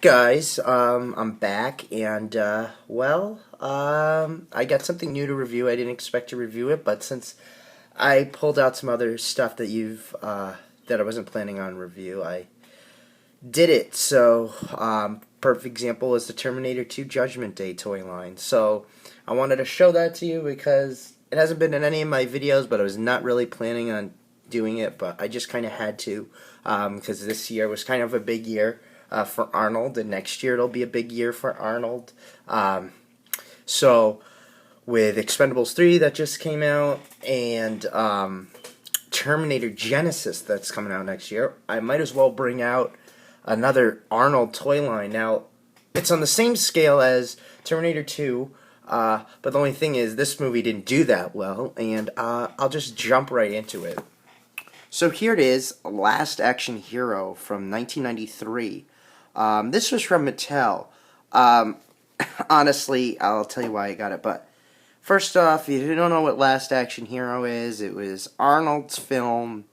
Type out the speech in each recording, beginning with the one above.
Guys, I'm back, and I got something new to review. I didn't expect to review it, but since I pulled out some other stuff that I wasn't planning on review, I did it. So, perfect example is the Terminator 2 Judgment Day toy line. So, I wanted to show that to you because it hasn't been in any of my videos, but I was not really planning on doing it, but I just kind of had to, because this year was kind of a big year for Arnold, and next year it'll be a big year for Arnold. So with Expendables 3 that just came out, and Terminator Genesis that's coming out next year, I might as well bring out another Arnold toy line. Now, it's on the same scale as Terminator 2, but the only thing is this movie didn't do that well, and I'll just jump right into it. So here it is, Last Action Hero from 1993. This was from Mattel. Honestly, I'll tell you why I got it, but first off, if you don't know what Last Action Hero is, it was Arnold's film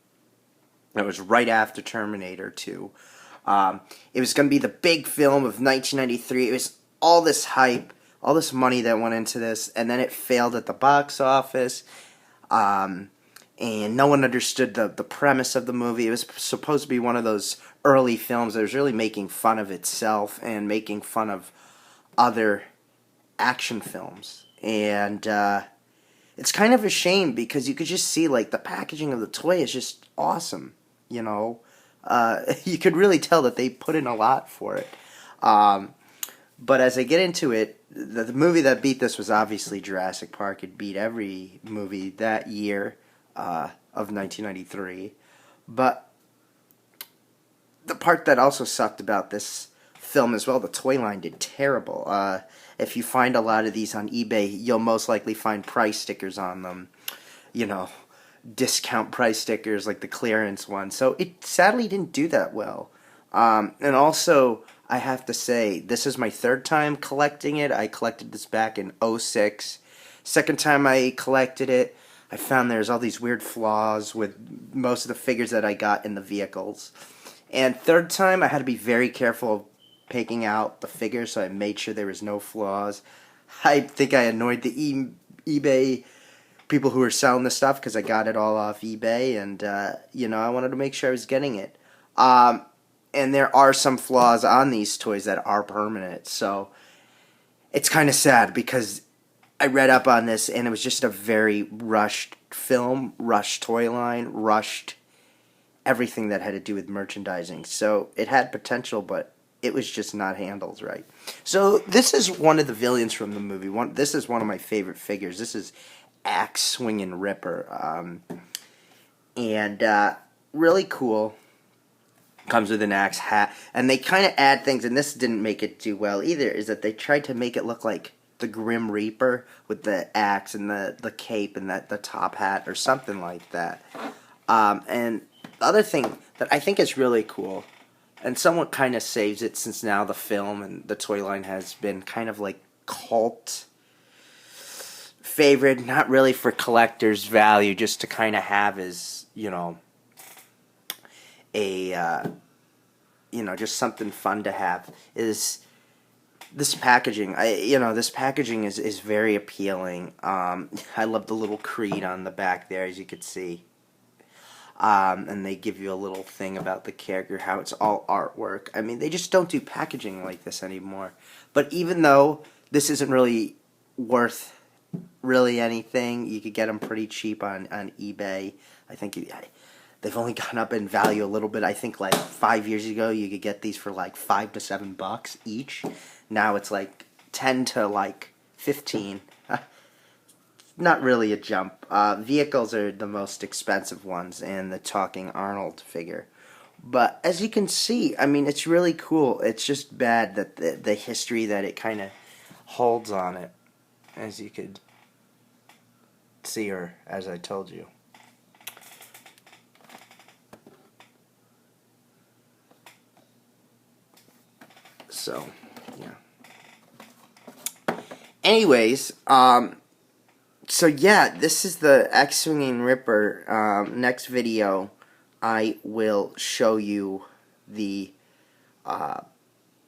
that was right after Terminator 2. It was going to be the big film of 1993. It was all this hype, all this money that went into this, and then it failed at the box office. And no one understood the premise of the movie. It was supposed to be one of those early films that was really making fun of itself and making fun of other action films. And it's kind of a shame because you could just see, like, the packaging of the toy is just awesome, you know. You could really tell that they put in a lot for it. But as I get into it, the movie that beat this was obviously Jurassic Park. It beat every movie that year. Of 1993, but the part that also sucked about this film as well, the toy line did terrible. If you find a lot of these on eBay, you'll most likely find price stickers on them, you know, discount price stickers like the clearance one, so it sadly didn't do that well. And also, I have to say, this is my third time collecting it. I collected this back in '06. Second time I collected it, I found there's all these weird flaws with most of the figures that I got in the vehicles. And third time, I had to be very careful of picking out the figures, so I made sure there was no flaws. I think I annoyed the eBay people who were selling this stuff because I got it all off eBay, and, you know, I wanted to make sure I was getting it. And there are some flaws on these toys that are permanent, so it's kind of sad because I read up on this, and it was just a very rushed film, rushed toy line, rushed everything that had to do with merchandising. So it had potential, but it was just not handled right. So this is one of the villains from the movie. This is one of my favorite figures. This is Axe Swingin' Ripper. Really cool. Comes with an axe hat. And they kind of add things, and this didn't make it do well either, is that they tried to make it look like the Grim Reaper with the axe and the cape and the top hat or something like that. And the other thing that I think is really cool, and somewhat kind of saves it since now the film and the toy line has been kind of like cult favorite, not really for collector's value, just to kind of have as, you know, just something fun to have, is this packaging. This packaging is very appealing. I love the little creed on the back there, as you could see. And they give you a little thing about the character, how it's all artwork. I mean, they just don't do packaging like this anymore. But even though this isn't really worth really anything, you could get them pretty cheap on eBay. I think they've only gone up in value a little bit. I think like 5 years ago, you could get these for like $5 to $7 each. Now it's like 10 to like 15. Not really a jump. Vehicles are the most expensive ones, and the Talking Arnold figure. But as you can see, I mean, it's really cool. It's just bad that the history that it kind of holds on it, as you could see, or as I told you. So, yeah. Anyways, so yeah, this is the Axe Swingin' Ripper. Next video, I will show you the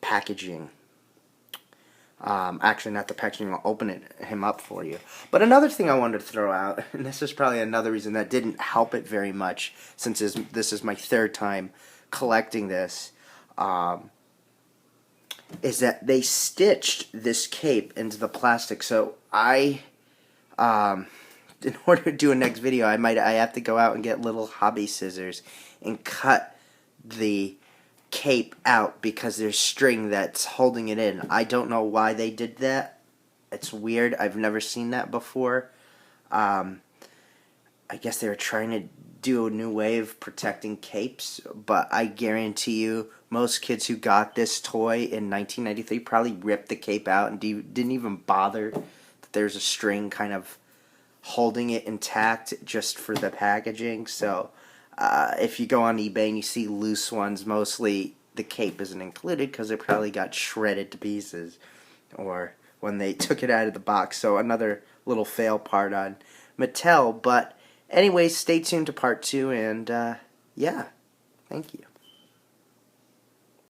packaging. Actually, not the packaging. I'll open him up for you. But another thing I wanted to throw out, and this is probably another reason that didn't help it very much, since this is my third time collecting this, is that they stitched this cape into the plastic. So in order to do a next video, I have to go out and get little hobby scissors and cut the cape out because there's string that's holding it in. I don't know why they did that. It's weird. I've never seen that before. I guess they were trying to do a new way of protecting capes, but I guarantee you most kids who got this toy in 1993 probably ripped the cape out and didn't even bother that there's a string kind of holding it intact just for the packaging. So if you go on eBay and you see loose ones, mostly the cape isn't included because it probably got shredded to pieces or when they took it out of the box. So another little fail part on Mattel. But anyways, stay tuned to part 2, and yeah, thank you.